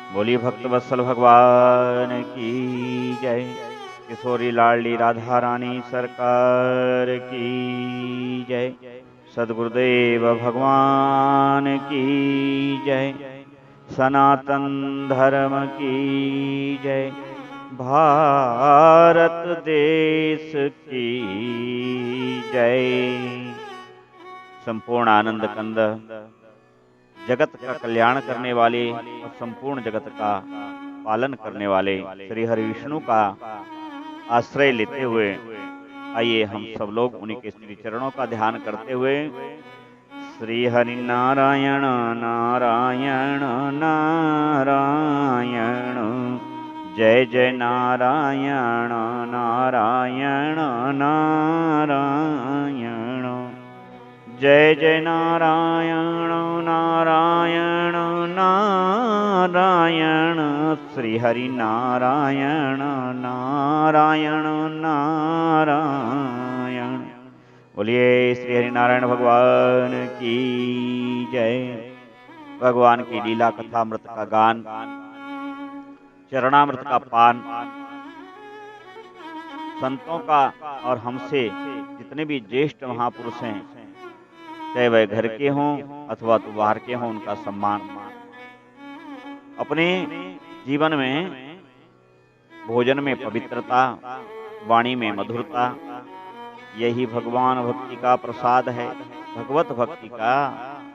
बोलिए भक्त वत्सल भगवान की जय। किशोरी लाडली राधा रानी सरकार की जय। सद्गुरुदेव भगवान की जय। सनातन धर्म की जय। भारत देश की जय। संपूर्ण आनंद कंद जगत का कल्याण करने वाले और संपूर्ण जगत का पालन करने वाले श्री हरि विष्णु का आश्रय लेते हुए आइए हम सब लोग उन्हीं के श्री चरणों का ध्यान करते हुए श्री हरि नारायण नारायण नारायण जय जय नारायण नारायण नारायण जय जय नारायण नारायण नारायण श्री हरि नारायण नारायण नारायण। बोलिए श्री हरि नारायण भगवान की जय। भगवान की लीला कथामृत का गान, चरणामृत का पान, संतों का और हमसे जितने भी ज्येष्ठ महापुरुष हैं, चाहे वह घर के हों अथवा तो बाहर के हों, उनका सम्मान। अपने जीवन में भोजन में पवित्रता, वाणी में मधुरता, यही भगवान भक्ति का प्रसाद है। भगवत भक्ति का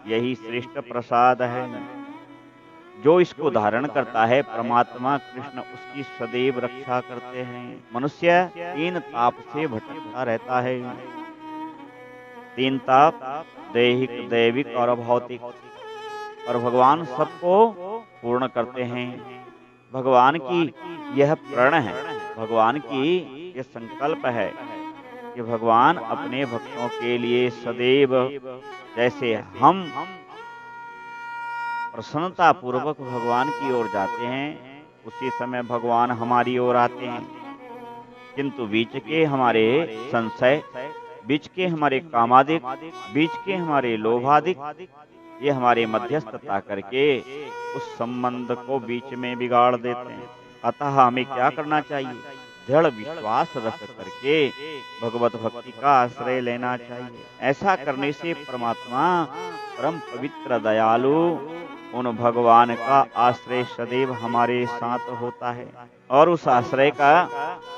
यही श्रेष्ठ प्रसाद है। जो इसको धारण करता है परमात्मा कृष्ण उसकी सदैव रक्षा करते हैं। मनुष्य 3 ताप से भटकता रहता है। 3 ताप, दैहिक, दैविक और भौतिक, और भगवान सबको पूर्ण करते हैं। भगवान की यह प्रण है, भगवान की यह संकल्प है कि भगवान अपने भक्तों के लिए सदैव, जैसे हम प्रसन्नता पूर्वक भगवान की ओर जाते हैं, उसी समय भगवान हमारी ओर आते हैं। किंतु बीच के हमारे संशय, बीच के हमारे कामादिक, बीच के हमारे लोभादिक, ये हमारे मध्यस्थता करके उस संबंध को बीच में बिगाड़ देते हैं। अतः हमें क्या करना चाहिए? दृढ़ विश्वास रख करके भगवत भक्ति का आश्रय लेना चाहिए। ऐसा करने से परमात्मा परम पवित्र दयालु उन भगवान का आश्रय सदैव हमारे साथ होता है और उस आश्रय का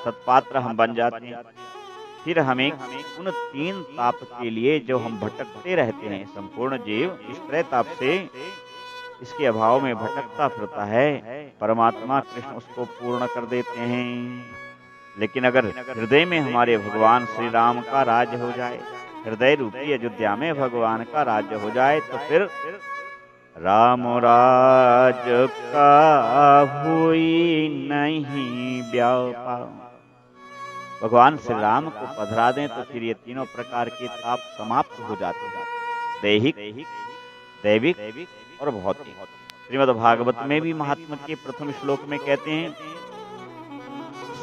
सत्पात्र हम बन जाते हैं। फिर हमें उन 3 ताप के लिए जो हम भटकते रहते हैं, संपूर्ण जीव इस त्रय ताप से, इसके अभाव में भटकता फिरता है, परमात्मा कृष्ण उसको पूर्ण कर देते हैं। लेकिन अगर हृदय में हमारे भगवान श्री राम का राज्य हो जाए, हृदय रूपी अयोध्या में भगवान का राज्य हो जाए, तो फिर राम राज का हुई नहीं व्यापा। भगवान श्री राम को पधरा दें तो फिर ये तीनों प्रकार के ताप समाप्त हो जाते हैं, दैहिक, दैविक और भौतिक। श्रीमद् भागवत में भी महात्मा के प्रथम श्लोक में कहते हैं,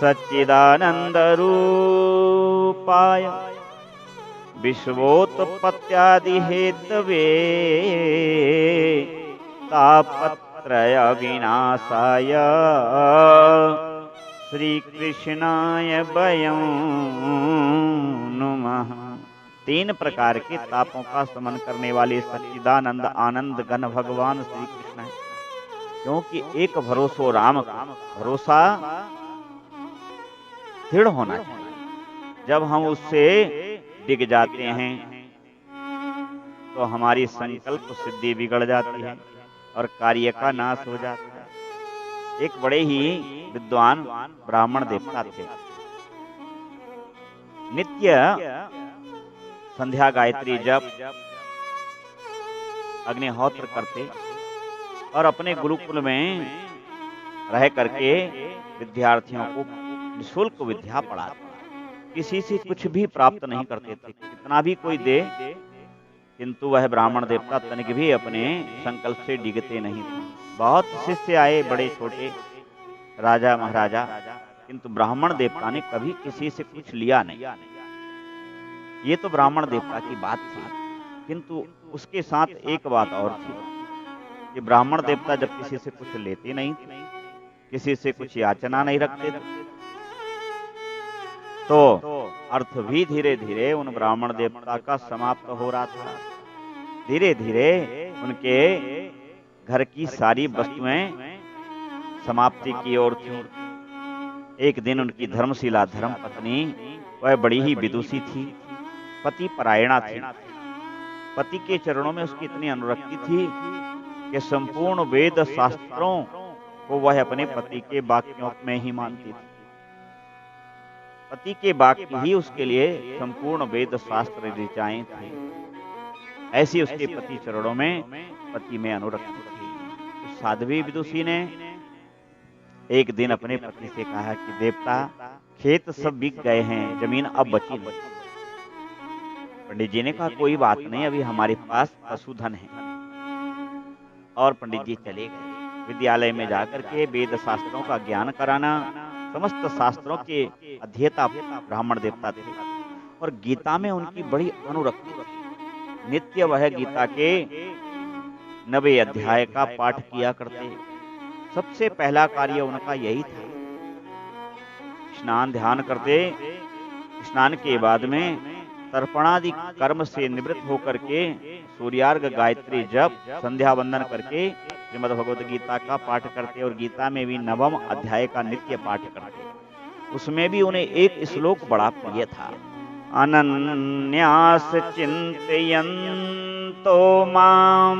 सच्चिदानंद रूपाय विश्वोत्पत्त्यादि हेतवे तापत्रय विनाशाय श्री कृष्णाय वयं नुमः। 3 प्रकार के तापों का शमन करने वाले सच्चिदानंद आनंद घन भगवान श्री कृष्ण है। क्योंकि एक भरोसो राम का भरोसा दृढ़ होना चाहिए। जब हम उससे डिग जाते हैं तो हमारी संकल्प सिद्धि बिगड़ जाती है और कार्य का नाश हो जाता है। एक बड़े ही विद्वान ब्राह्मण देवता थे। नित्य संध्या गायत्री जप अग्निहोत्र करते और अपने गुरुकुल में रह करके विद्यार्थियों को निःशुल्क विद्या पढ़ाते। किसी से कुछ भी प्राप्त नहीं करते थे, कितना भी कोई दे, किंतु वह ब्राह्मण देवता तनिक भी अपने संकल्प से डिगते नहीं थे। बहुत शिष्य आए, बड़े छोटे, राजा महाराजा, किंतु ब्राह्मण देवता ने कभी किसी से कुछ लिया नहीं। ये तो ब्राह्मण देवता की बात थी, किंतु उसके साथ एक बात और थी। कि ब्राह्मण देवता जब किसी से कुछ लेते नहीं थे, किसी से कुछ याचना नहीं रखते थे, तो अर्थ भी धीरे धीरे उन ब्राह्मण देवता का समाप्त हो रहा था। धीरे धीरे उनके घर की सारी वस्तुएं समाप्ति की ओर थी। एक दिन उनकी धर्मशिला धर्म पत्नी, वह बड़ी ही विदुषी थी, पति परायणा थी। पति के चरणों में उसकी इतनी अनुरक्ति थी कि संपूर्ण वेद शास्त्रों को वह अपने पति के वाक्यों में ही मानती थी। पति के वाक्य ही उसके लिए संपूर्ण वेद शास्त्र ऋचाएं थी। ऐसी उसके पति चरणों में, पति में अनुरक्ति थी। उस साध्वी विदुषी ने एक दिन अपने पति से कहा कि देवता, खेत सब बिक गए हैं, जमीन अब बची नहीं। पंडित जी ने कहा कोई बात नहीं, अभी हमारे पास पशुधन है। और पंडित जी चले गए। विद्यालय में जाकर के वेद शास्त्रों का ज्ञान कराना, समस्त शास्त्रों के अध्येता ब्राह्मण देवता थे और गीता में उनकी बड़ी अनुरक्ति थी। नित्य वह गीता के 90 अध्याय का पाठ किया करते। सबसे पहला कार्य उनका यही था। स्नान ध्यान करते, स्नान के बाद में तर्पणादि कर्म से निवृत्त होकर के सूर्यार्घ गायत्री जप संध्या वंदन करके श्रीमद् भगवत गीता का पाठ करते और गीता में भी 9वें अध्याय का नित्य पाठ करते। उसमें भी उन्हें एक श्लोक बड़ा प्रिय था। अनन्यास चिन्तयन्तो माम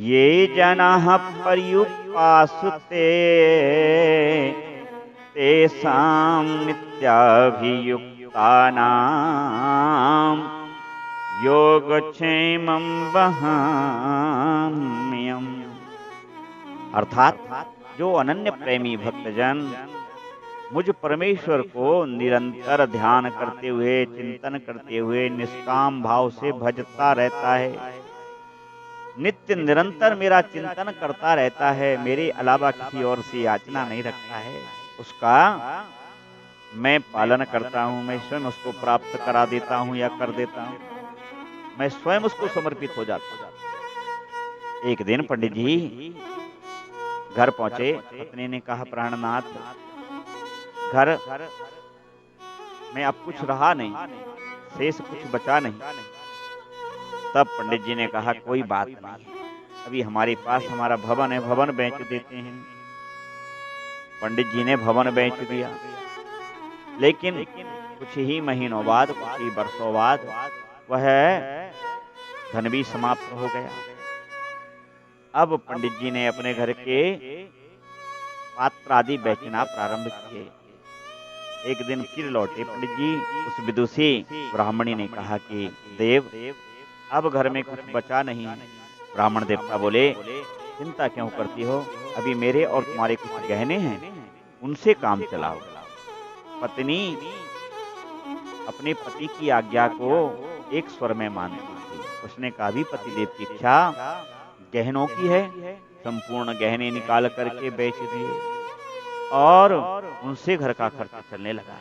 ये जनाः पर्युपासते तेषां नित्याभियुक्तानां योगक्षेमं वहाम्यहम्। अर्थात जो अनन्य प्रेमी भक्तजन मुझ परमेश्वर को निरंतर ध्यान करते हुए, चिंतन करते हुए निष्काम भाव से भजता रहता है, नित्य निरंतर मेरा चिंतन करता रहता है, मेरे अलावा किसी और से याचना नहीं रखता है, उसका मैं पालन करता हूँ, मैं स्वयं उसको प्राप्त करा देता हूँ या कर देता हूँ, मैं स्वयं उसको समर्पित हो जाता हूँ। एक दिन पंडित जी घर पहुंचे। पत्नी ने कहा प्राणनाथ, घर में अब कुछ रहा नहीं, शेष कुछ बचा नहीं। तब पंडित जी ने कहा कोई बात नहीं, अभी हमारे पास हमारा भवन है, भवन बेच देते हैं। पंडित जी ने भवन बेच दिया, लेकिन कुछ ही महीनों बाद, कुछ ही वर्षों बाद वह धन भी समाप्त हो गया। अब पंडित जी ने अपने घर के पात्र आदि बेचना प्रारंभ किए। एक दिन फिर लौटे पंडित जी। उस विदुषी ब्राह्मणी ने कहा कि देव, अब घर में कुछ बचा नहीं। ब्राह्मण देवता बोले चिंता क्यों करती हो, अभी मेरे और तुम्हारे कुछ गहने हैं, उनसे काम चलाओ। पत्नी अपने पति की आज्ञा को एक स्वर में मानती थी। उसने कहा भी पतिदेव की इच्छा गहनों की है, संपूर्ण गहने निकाल करके बेच दिए और उनसे घर का खर्च चलने लगा।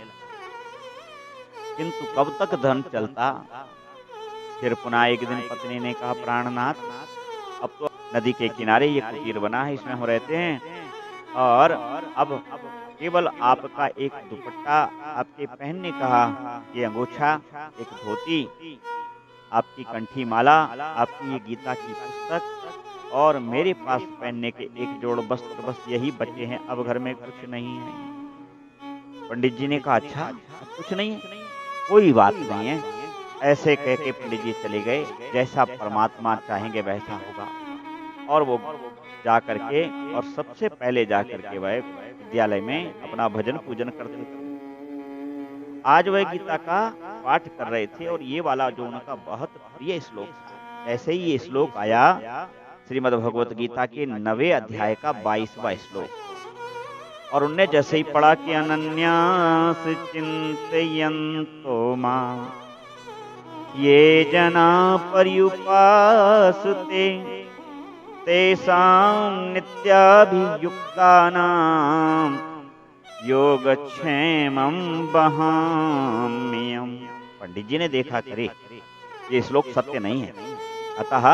किंतु कब तक धन चलता। फिर पुनः एक दिन पत्नी ने कहा प्राणनाथ, अब तो नदी के किनारे ये कुटीर बना है, इसमें हम रहते हैं और अब केवल आपका एक दुपट्टा, आपके पहनने का ये अंगोछा, एक धोती, आपकी कंठी माला, आपकी ये गीता की पुस्तक और मेरे पास पहनने के एक जोड़ वस्त्र, बस यही बचे हैं, अब घर में कुछ नहीं है। पंडित जी ने कहा अच्छा कुछ नहीं है, कोई बात नहीं है। ऐसे कह के पंडित जी चले गए। जैसा परमात्मा चाहेंगे वैसा होगा। और वो जा करके और सबसे पहले जा करके वह विद्यालय में अपना भजन पूजन करते थे। आज वह गीता का पाठ कर रहे थे और ये वाला जो उनका बहुत प्रिय श्लोक था। ऐसे ही ये श्लोक आया श्रीमद् भगवत गीता के 9वें अध्याय का 22वां श्लोक। और उनने जैसे ही पढ़ा कि अनन्यास चिन्तयन्तो मां ये जना पर्युपासते तेषां नित्याभियुक्तानां योगक्षेमं वहाम्यहम्। पंडित जी ने देखा करे ये श्लोक सत्य नहीं है, अतः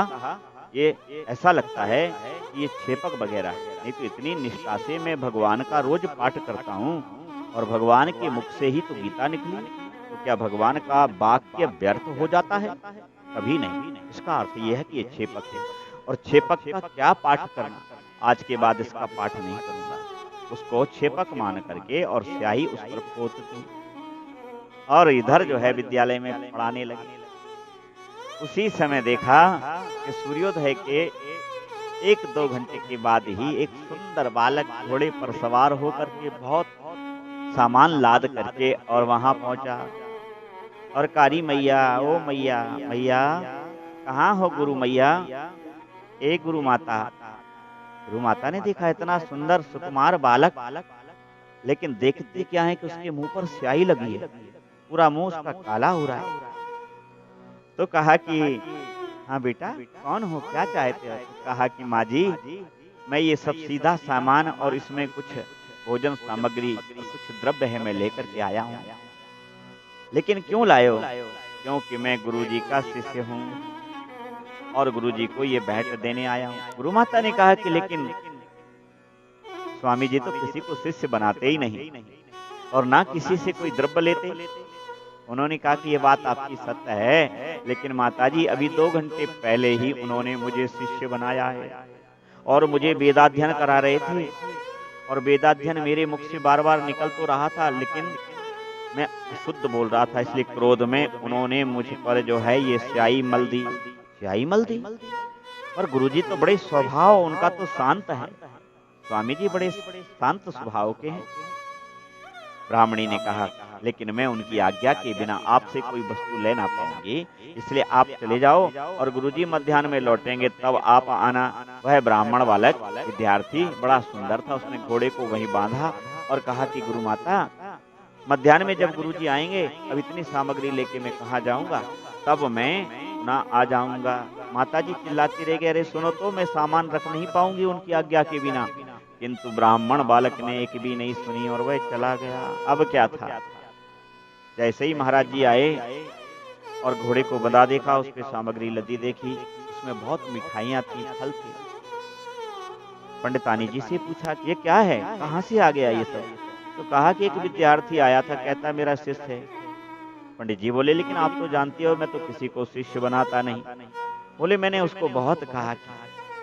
ये ऐसा लगता है कि ये छेपक वगैरह है। नहीं तो इतनी निष्ठा से मैं भगवान का रोज पाठ करता हूँ और भगवान के मुख से ही तो गीता निकली। तो क्या भगवान का वाक्य व्यर्थ हो जाता है? कभी नहीं। इसका अर्थ यह है कि ये छेपक है और छेपक का क्या पाठ करना। आज के बाद इसका पाठ नहीं करूंगा। उसको छेपक मान करके और स्याही उस पर पोत दी और इधर जो है विद्यालय में पढ़ाने लगे। उसी समय देखा कि सूर्योदय के 1-2 घंटे के बाद ही एक सुंदर बालक घोड़े पर सवार होकर के बहुत सामान लाद करके और वहां पहुंचा और कारी मैया, ओ मैया, मैया कहाँ हो गुरु मैया? ए गुरु माता। गुरु माता ने देखा इतना सुंदर सुकुमार बालक, लेकिन देखते क्या है कि उसके मुंह पर स्याही लगी है, पूरा मुंह उसका काला हो रहा है। तो कहा कि हाँ बेटा, कौन हो, क्या चाहते हो? तो कहा कि माँ जी, मैं ये सब सीधा सामान और इसमें कुछ भोजन सामग्री और कुछ द्रव्य है, मैं लेकर के आया हूँ। लेकिन क्यों लाए हो? क्योंकि मैं गुरुजी का शिष्य हूँ और गुरुजी को ये भेंट देने आया हूँ। गुरु माता ने कहा कि लेकिन स्वामी जी तो किसी को शिष्य बनाते ही नहीं और ना किसी से कोई द्रव्य लेते। उन्होंने कहा कि ये बात आपकी सत्य है, लेकिन माताजी अभी 2 घंटे पहले ही उन्होंने मुझे शिष्य बनाया है और मुझे वेदाध्ययन करा रहे थे और वेदाध्ययन मेरे मुख से बार बार निकल तो रहा था, लेकिन मैं शुद्ध बोल रहा था, इसलिए क्रोध में उन्होंने मुझ पर जो है ये स्याही मल दी। स्याही मल दी? पर गुरुजी तो बड़े स्वभाव उनका तो शांत है, स्वामी जी बड़े शांत स्वभाव के हैं। ब्राह्मणी ने कहा, लेकिन मैं उनकी आज्ञा के बिना आपसे कोई वस्तु ले ना पाऊंगी, इसलिए आप चले जाओ और गुरुजी मध्याह्न में लौटेंगे तब आप आना। वह ब्राह्मण बालक विद्यार्थी बड़ा सुंदर था, उसने घोड़े को वहीं बांधा और कहा कि गुरु माता, मध्याह्न में जब गुरुजी आएंगे, अब इतनी सामग्री लेके मैं कहाँ जाऊंगा, तब मैं ना आ जाऊंगा। माताजी चिल्लाती रह गई, अरे सुनो तो, मैं सामान रख नहीं पाऊंगी उनकी आज्ञा के बिना। किंतु ब्राह्मण बालक ने एक भी नहीं सुनी और वह चला गया। अब क्या था, जैसे ही महाराज जी आए और घोड़े को बंधा देखा, उस पे सामग्री लदी देखी, उसमें बहुत मिठाइयां थी, फल थे। पंडितानी जी से पूछा ये क्या है, कहाँ से आ गया ये सब? तो कहा कि एक विद्यार्थी आया था, कहता मेरा शिष्य है। पंडित जी बोले, लेकिन आप तो जानते हो मैं तो किसी को शिष्य बनाता नहीं। बोले, मैंने उसको बहुत कहा कि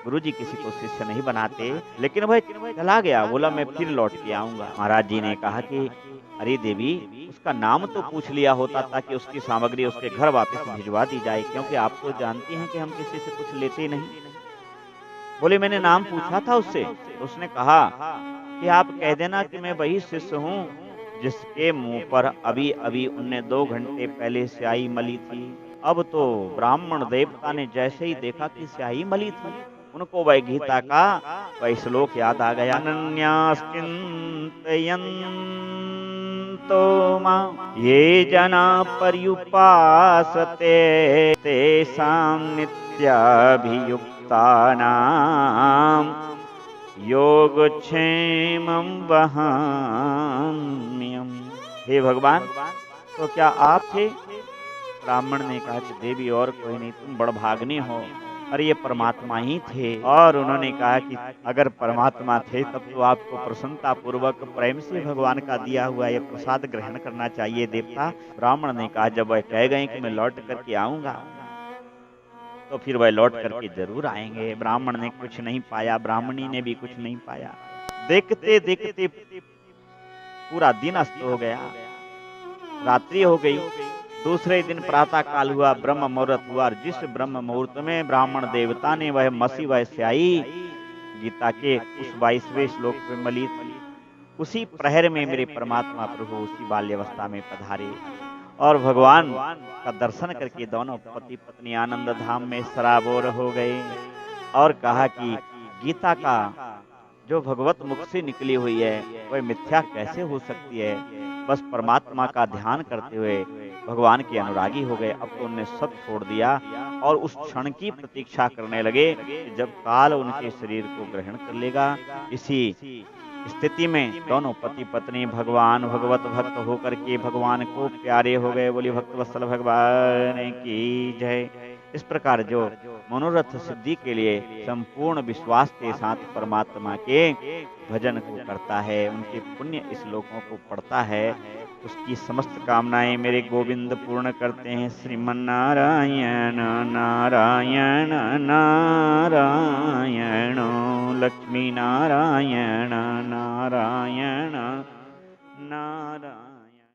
गुरुजी किसी को शिष्य नहीं बनाते, लेकिन वह चला गया, बोला मैं फिर लौट के आऊंगा। महाराज जी ने कहा कि अरे देवी, उसका नाम तो पूछ लिया होता ताकि उसकी सामग्री उसके घर वापस भिजवा दी जाए, क्योंकि आप तो जानती हैं कि हम किसी से कुछ लेते नहीं। बोले, मैंने नाम पूछा था उससे, तो उसने कहा कि आप कह देना कि मैं वही शिष्य हूँ जिसके मुंह पर अभी अभी उनने 2 घंटे पहले स्याही मली थी। अब तो ब्राह्मण देवता ने जैसे ही देखा कि स्याही मली थी, उनको वह गीता का वह श्लोक याद आ गया, अनन्याश्चिन्तयन्तो मां ये जना पर्युपासते तेषां नित्याभियुक्तानां योगक्षेमं वहाम्यहम्। हे भगवान, तो क्या आप थे? ब्राह्मण ने कहा कि देवी और कोई नहीं, तुम बड़भाग्नि हो। और ये परमात्मा ही थे। और उन्होंने कहा कि अगर परमात्मा थे तब तो आपको प्रसन्नता पूर्वक प्रेम से भगवान का दिया हुआ ये प्रसाद ग्रहण करना चाहिए देवता। ब्राह्मण ने कहा, जब वह कह गए कि मैं लौट करके आऊंगा, तो फिर वह लौट करके जरूर आएंगे। ब्राह्मण ने कुछ नहीं पाया, ब्राह्मणी ने भी कुछ नहीं पाया। देखते देखते पूरा दिन अस्त हो गया, रात्रि हो गई। दूसरे दिन प्रातः काल हुआ, ब्रह्म मुहूर्त हुआ, और जिस ब्रह्म मुहूर्त में ब्राह्मण देवता ने वह मसी वह स्याही गीता के उस 22वें श्लोक पे मली थी, उसी प्रहर में मेरे परमात्मा प्रभु उसी बाल्यावस्था में पधारे और भगवान का दर्शन करके दोनों पति पत्नी आनंद धाम में सराबोर हो गए और कहा कि गीता का जो भगवत मुख से निकली हुई है वह मिथ्या कैसे हो सकती है। बस परमात्मा का ध्यान करते हुए भगवान के अनुरागी हो गए। अब तो उन्होंने सब छोड़ दिया और उस क्षण की प्रतीक्षा करने लगे जब काल उनके शरीर को ग्रहण कर लेगा। इसी स्थिति में दोनों पति पत्नी भगवान भगवत भक्त होकर के भगवान को प्यारे हो गए। बोली भक्त वत्सल भगवान की जय। इस प्रकार जो मनोरथ सिद्धि के लिए संपूर्ण विश्वास के साथ परमात्मा के भजन को करता है, उनके पुण्य श्लोकों को पढ़ता है, उसकी समस्त कामनाएं मेरे गोविंद पूर्ण करते हैं। श्रीमन नारायण नारायण नारायण, लक्ष्मी नारायण नारायण नारायण।